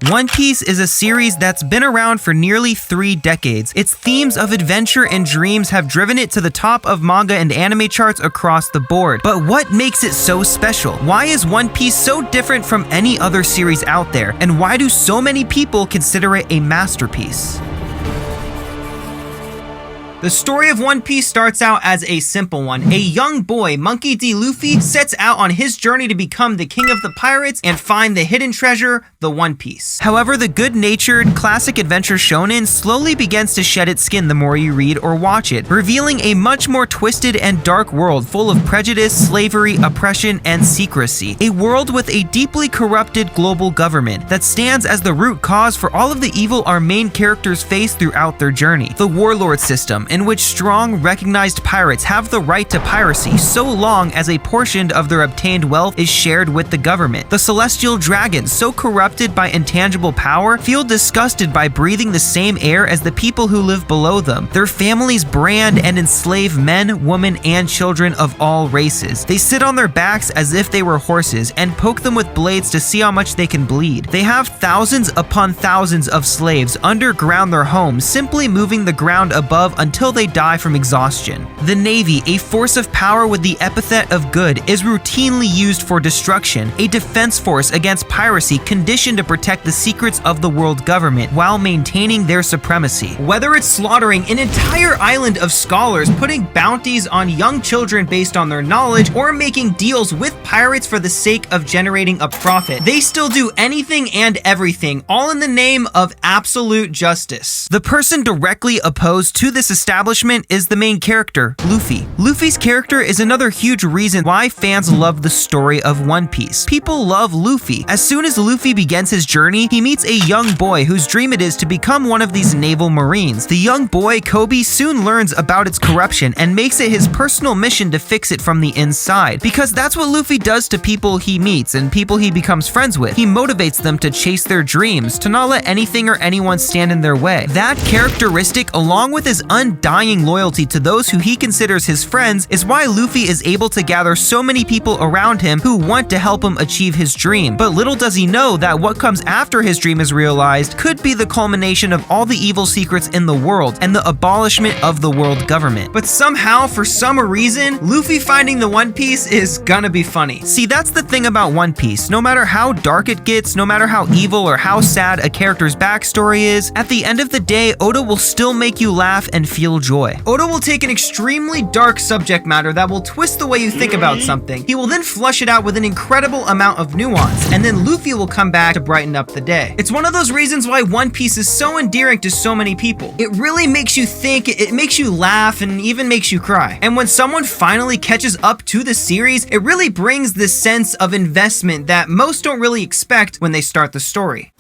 One Piece is a series that's been around for nearly 3 decades. Its themes of adventure and dreams have driven it to the top of manga and anime charts across the board. But what makes it so special? Why is One Piece so different from any other series out there? And why do so many people consider it a masterpiece? The story of One Piece starts out as a simple one. A young boy, Monkey D. Luffy, sets out on his journey to become the king of the pirates and find the hidden treasure, the One Piece. However, the good-natured, classic adventure shonen slowly begins to shed its skin the more you read or watch it, revealing a much more twisted and dark world full of prejudice, slavery, oppression, and secrecy. A world with a deeply corrupted global government that stands as the root cause for all of the evil our main characters face throughout their journey. The warlord system, in which strong, recognized pirates have the right to piracy so long as a portion of their obtained wealth is shared with the government. The celestial dragons, so corrupted by intangible power, feel disgusted by breathing the same air as the people who live below them. Their families brand and enslave men, women, and children of all races. They sit on their backs as if they were horses and poke them with blades to see how much they can bleed. They have thousands upon thousands of slaves underground their homes, simply moving the ground above until they die from exhaustion. The Navy, a force of power with the epithet of good, is routinely used for destruction, a defense force against piracy conditioned to protect the secrets of the world government while maintaining their supremacy. Whether it's slaughtering an entire island of scholars, putting bounties on young children based on their knowledge, or making deals with pirates for the sake of generating a profit, they still do anything and everything, all in the name of absolute justice. The person directly opposed to this establishment is the main character, Luffy. Luffy's character is another huge reason why fans love the story of One Piece. People love Luffy. As soon as Luffy begins his journey, he meets a young boy whose dream it is to become one of these naval marines. The young boy, Kobe, soon learns about its corruption and makes it his personal mission to fix it from the inside. Because that's what Luffy does to people he meets and people he becomes friends with. He motivates them to chase their dreams, to not let anything or anyone stand in their way. That characteristic, along with his undying loyalty to those who he considers his friends, is why Luffy is able to gather so many people around him who want to help him achieve his dream. But little does he know that what comes after his dream is realized could be the culmination of all the evil secrets in the world and the abolishment of the world government. But somehow, for some reason, Luffy finding the One Piece is gonna be funny. See, that's the thing about One Piece. No matter how dark it gets, no matter how evil or how sad a character's backstory is, at the end of the day, Oda will still make you laugh and feel joy. Oda will take an extremely dark subject matter that will twist the way you think about something. He will then flush it out with an incredible amount of nuance, and then Luffy will come back to brighten up the day. It's one of those reasons why One Piece is so endearing to so many people. It really makes you think, it makes you laugh, and even makes you cry. And when someone finally catches up to the series, it really brings this sense of investment that most don't really expect when they start the story.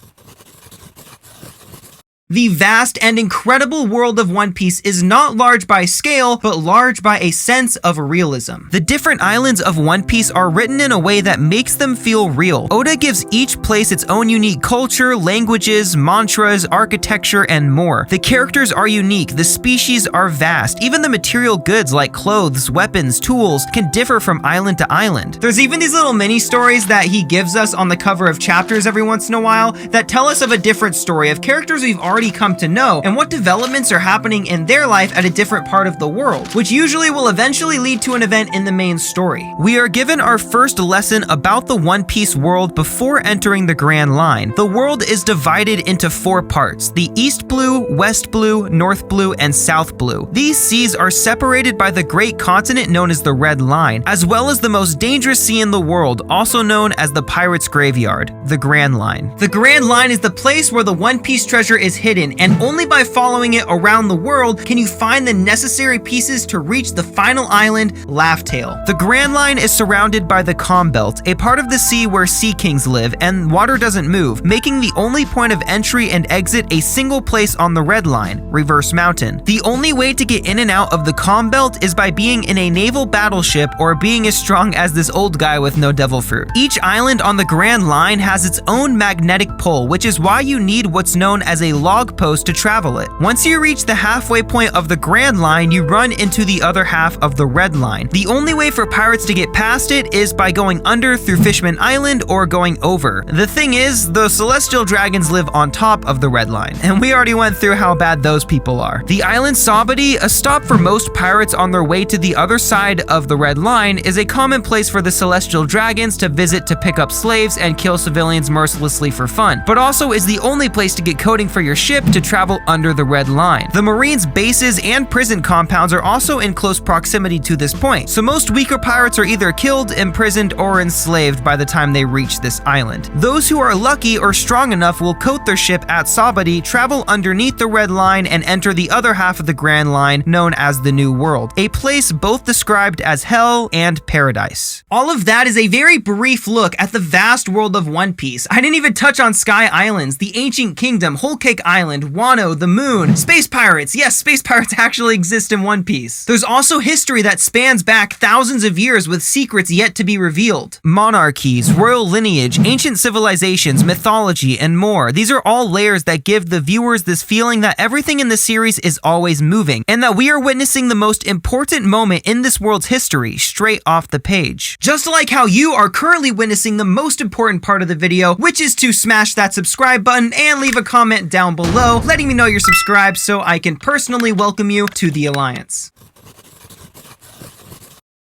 The vast and incredible world of One Piece is not large by scale, but large by a sense of realism. The different islands of One Piece are written in a way that makes them feel real. Oda gives each place its own unique culture, languages, mantras, architecture, and more. The characters are unique, the species are vast, even the material goods like clothes, weapons, tools can differ from island to island. There's even these little mini stories that he gives us on the cover of chapters every once in a while that tell us of a different story of characters we've already come to know and what developments are happening in their life at a different part of the world, which usually will eventually lead to an event in the main story. We are given our first lesson about the One Piece world before entering the Grand Line. The world is divided into 4 parts: the East Blue, West Blue, North Blue, and South Blue. These seas are separated by the great continent known as the Red Line, as well as the most dangerous sea in the world, also known as the Pirate's Graveyard, the Grand Line. The Grand Line is the place where the One Piece treasure is hidden, and only by following it around the world can you find the necessary pieces to reach the final island, Laugh Tale. The Grand Line is surrounded by the Calm Belt, a part of the sea where sea kings live, and water doesn't move, making the only point of entry and exit a single place on the Red Line, Reverse Mountain. The only way to get in and out of the Calm Belt is by being in a naval battleship or being as strong as this old guy with no devil fruit. Each island on the Grand Line has its own magnetic pull, which is why you need what's known as a law log post to travel it. Once you reach the halfway point of the Grand Line, you run into the other half of the Red Line. The only way for pirates to get past it is by going under through Fishman Island or going over. The thing is, the celestial dragons live on top of the Red Line, and we already went through how bad those people are. The island Sabadi, a stop for most pirates on their way to the other side of the Red Line, is a common place for the celestial dragons to visit to pick up slaves and kill civilians mercilessly for fun, but also is the only place to get coating for your ship to travel under the Red Line. The Marines' bases and prison compounds are also in close proximity to this point, so most weaker pirates are either killed, imprisoned, or enslaved by the time they reach this island. Those who are lucky or strong enough will coat their ship at Sabadi, travel underneath the Red Line, and enter the other half of the Grand Line known as the New World, a place both described as hell and paradise. All of that is a very brief look at the vast world of One Piece. I didn't even touch on Sky Islands, the Ancient Kingdom, Whole Cake Island, Wano, the Moon, space pirates. Yes, space pirates actually exist in One Piece. There's also history that spans back thousands of years with secrets yet to be revealed. Monarchies, royal lineage, ancient civilizations, mythology, and more. These are all layers that give the viewers this feeling that everything in the series is always moving, and that we are witnessing the most important moment in this world's history straight off the page. Just like how you are currently witnessing the most important part of the video, which is to smash that subscribe button and leave a comment down below letting me know you're subscribed so I can personally welcome you to the Alliance.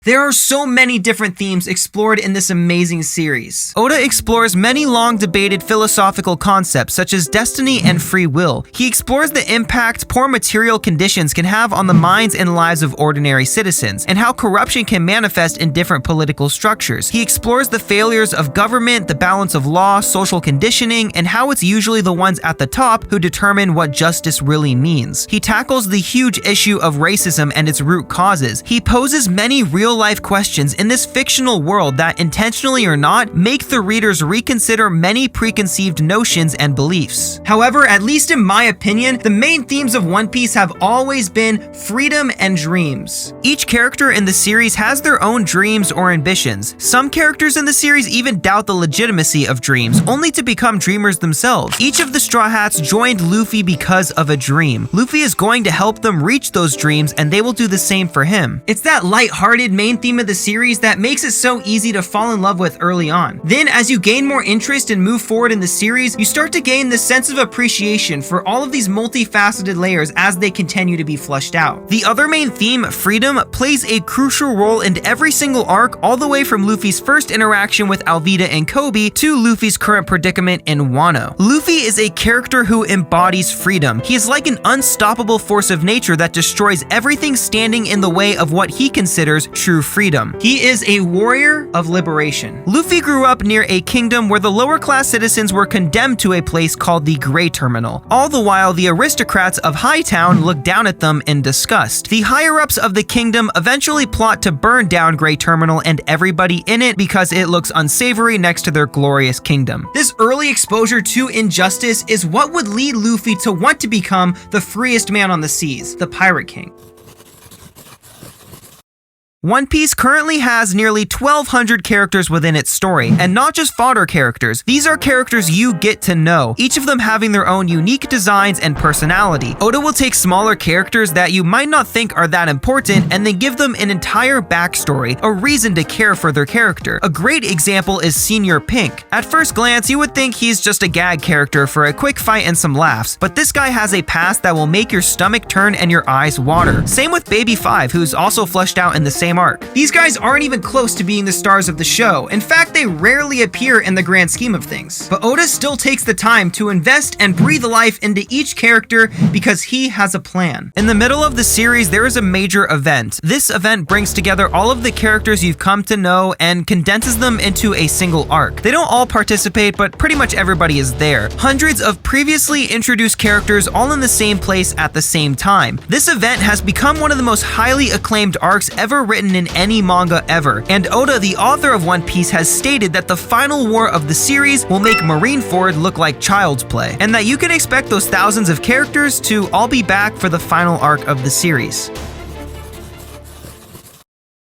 There are so many different themes explored in this amazing series. Oda explores many long-debated philosophical concepts such as destiny and free will. He explores the impact poor material conditions can have on the minds and lives of ordinary citizens, and how corruption can manifest in different political structures. He explores the failures of government, the balance of law, social conditioning, and how it's usually the ones at the top who determine what justice really means. He tackles the huge issue of racism and its root causes. He poses many real-life questions in this fictional world that, intentionally or not, make the readers reconsider many preconceived notions and beliefs. However, at least in my opinion, the main themes of One Piece have always been freedom and dreams. Each character in the series has their own dreams or ambitions. Some characters in the series even doubt the legitimacy of dreams, only to become dreamers themselves. Each of the Straw Hats joined Luffy because of a dream. Luffy is going to help them reach those dreams, and they will do the same for him. It's that light-hearted main theme of the series that makes it so easy to fall in love with early on. Then, as you gain more interest and move forward in the series, you start to gain this sense of appreciation for all of these multifaceted layers as they continue to be fleshed out. The other main theme, freedom, plays a crucial role in every single arc, all the way from Luffy's first interaction with Alvida and Kobe to Luffy's current predicament in Wano. Luffy is a character who embodies freedom. He is like an unstoppable force of nature that destroys everything standing in the way of what he considers true freedom. He is a warrior of liberation. Luffy grew up near a kingdom where the lower class citizens were condemned to a place called the Grey Terminal. All the while, the aristocrats of Hightown looked down at them in disgust. The higher-ups of the kingdom eventually plot to burn down Grey Terminal and everybody in it because it looks unsavory next to their glorious kingdom. This early exposure to injustice is what would lead Luffy to want to become the freest man on the seas, the Pirate King. One Piece currently has nearly 1,200 characters within its story, and not just fodder characters. These are characters you get to know, each of them having their own unique designs and personality. Oda will take smaller characters that you might not think are that important and then give them an entire backstory, a reason to care for their character. A great example is Senior Pink. At first glance, you would think he's just a gag character for a quick fight and some laughs, but this guy has a past that will make your stomach turn and your eyes water. Same with Baby 5, who's also fleshed out in the same arc. These guys aren't even close to being the stars of the show. In fact, they rarely appear in the grand scheme of things. But Oda still takes the time to invest and breathe life into each character because he has a plan. In the middle of the series, there is a major event. This event brings together all of the characters you've come to know and condenses them into a single arc. They don't all participate, but pretty much everybody is there. Hundreds of previously introduced characters all in the same place at the same time. This event has become one of the most highly acclaimed arcs ever written in any manga ever, and Oda, the author of One Piece, has stated that the final war of the series will make Marineford look like child's play, and that you can expect those thousands of characters to all be back for the final arc of the series.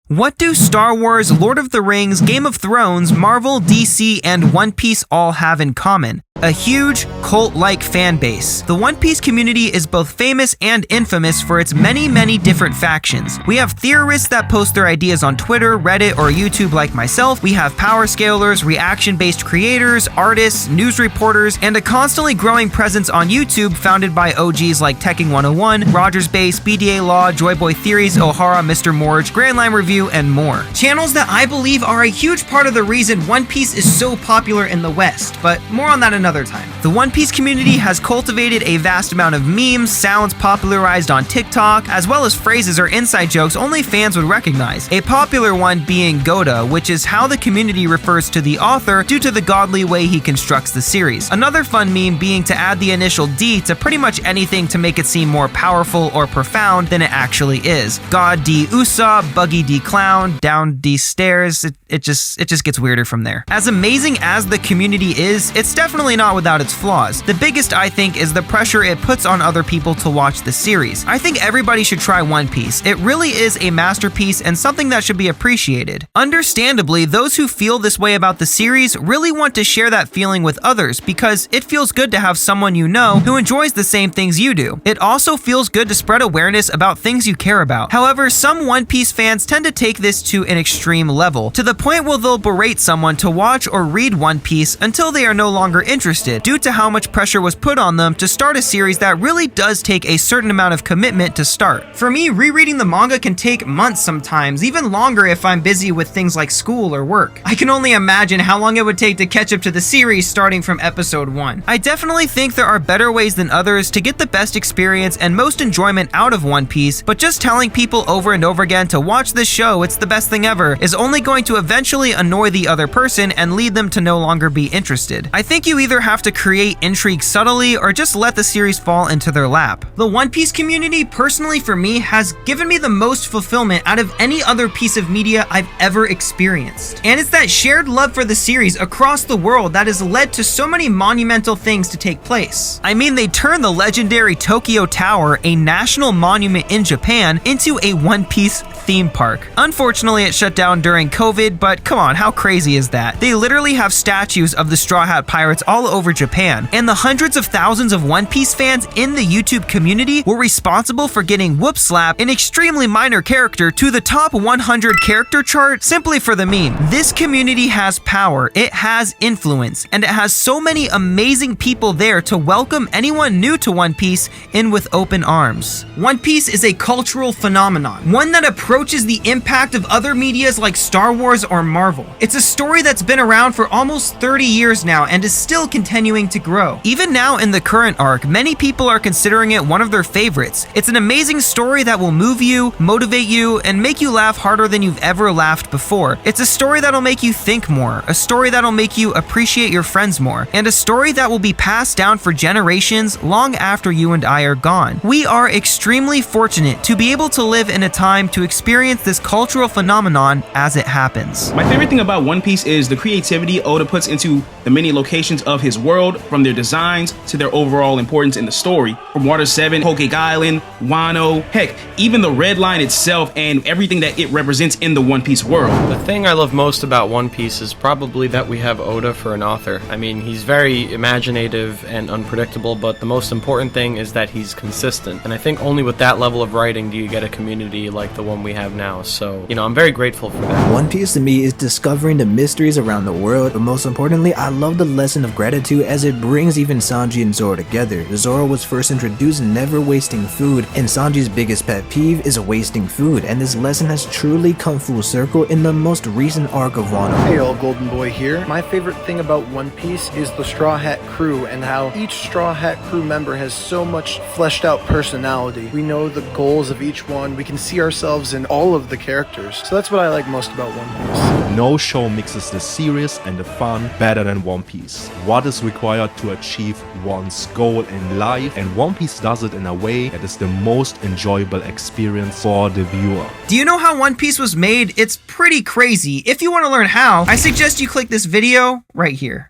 What do Star Wars, Lord of the Rings, Game of Thrones, Marvel, DC, and One Piece all have in common? A huge, cult-like fan base. The One Piece community is both famous and infamous for its many different factions. We have theorists that post their ideas on Twitter, Reddit, or YouTube like myself. We have power scalers, reaction-based creators, artists, news reporters, and a constantly growing presence on YouTube founded by OGs like Tekking 101, Rogers Base, BDA Law, Joyboy Theories, O'Hara, Mr. Morge, Grand Line Review, and more. Channels that I believe are a huge part of the reason One Piece is so popular in the West, but more on that another time. The One Piece community has cultivated a vast amount of memes, sounds popularized on TikTok, as well as phrases or inside jokes only fans would recognize. A popular one being Goda, which is how the community refers to the author due to the godly way he constructs the series. Another fun meme being to add the initial D to pretty much anything to make it seem more powerful or profound than it actually is. God D Usopp, Buggy D Clown, Down D Stairs, it just gets weirder from there. As amazing as the community is, it's definitely not without its flaws. The biggest, I think, is the pressure it puts on other people to watch the series. I think everybody should try One Piece. It really is a masterpiece and something that should be appreciated. Understandably, those who feel this way about the series really want to share that feeling with others because it feels good to have someone you know who enjoys the same things you do. It also feels good to spread awareness about things you care about. However, some One Piece fans tend to take this to an extreme level, to the point where they'll berate someone to watch or read One Piece until they are no longer interested, due to how much pressure was put on them to start a series that really does take a certain amount of commitment to start. For me, rereading the manga can take months sometimes, even longer if I'm busy with things like school or work. I can only imagine how long it would take to catch up to the series starting from episode 1. I definitely think there are better ways than others to get the best experience and most enjoyment out of One Piece, but just telling people over and over again to watch this show, it's the best thing ever, is only going to eventually annoy the other person and lead them to no longer be interested. I think you either have to create intrigue subtly or just let the series fall into their lap. The One Piece community, personally for me, has given me the most fulfillment out of any other piece of media I've ever experienced. And it's that shared love for the series across the world that has led to so many monumental things to take place. I mean, they turned the legendary Tokyo Tower, a national monument in Japan, into a One Piece theme park. Unfortunately, it shut down during COVID, but come on, how crazy is that? They literally have statues of the Straw Hat Pirates all over Japan, and the hundreds of thousands of One Piece fans in the YouTube community were responsible for getting Whoop Slap, an extremely minor character, to the top 100 character chart simply for the meme. This community has power, it has influence, and it has so many amazing people there to welcome anyone new to One Piece in with open arms. One Piece is a cultural phenomenon, one that approaches the impact of other medias like Star Wars or Marvel. It's a story that's been around for almost 30 years now and is still continuing to grow. Even now in the current arc, many people are considering it one of their favorites. It's an amazing story that will move you, motivate you, and make you laugh harder than you've ever laughed before. It's a story that'll make you think more, a story that'll make you appreciate your friends more, and a story that will be passed down for generations long after you and I are gone. We are extremely fortunate to be able to live in a time to experience this cultural phenomenon as it happens. My favorite thing about One Piece is the creativity Oda puts into the many locations of his world, from their designs to their overall importance in the story. From Water 7, Poke Island, Wano, heck, even the Red Line itself and everything that it represents in the One Piece world. The thing I love most about One Piece is probably that we have Oda for an author. I mean, he's very imaginative and unpredictable, but the most important thing is that he's consistent. And I think only with that level of writing do you get a community like the one we have now. So, I'm very grateful for that. One Piece to me is discovering the mysteries around the world, but most importantly, I love the lesson of gratitude as it brings even Sanji and Zoro together. Zoro was first introduced never wasting food, and Sanji's biggest pet peeve is wasting food, and this lesson has truly come full circle in the most recent arc of Wano. Hey all, Golden Boy here. My favorite thing about One Piece is the Straw Hat crew and how each Straw Hat crew member has so much fleshed out personality. We know the goals of each one, we can see ourselves in all of the characters. So that's what I like most about One Piece. No show mixes the serious and the fun better than One Piece. What is required to achieve one's goal in life, and One Piece does it in a way that is the most enjoyable experience for the viewer. Do you know how One Piece was made? It's pretty crazy. If you want to learn how, I suggest you click this video right here.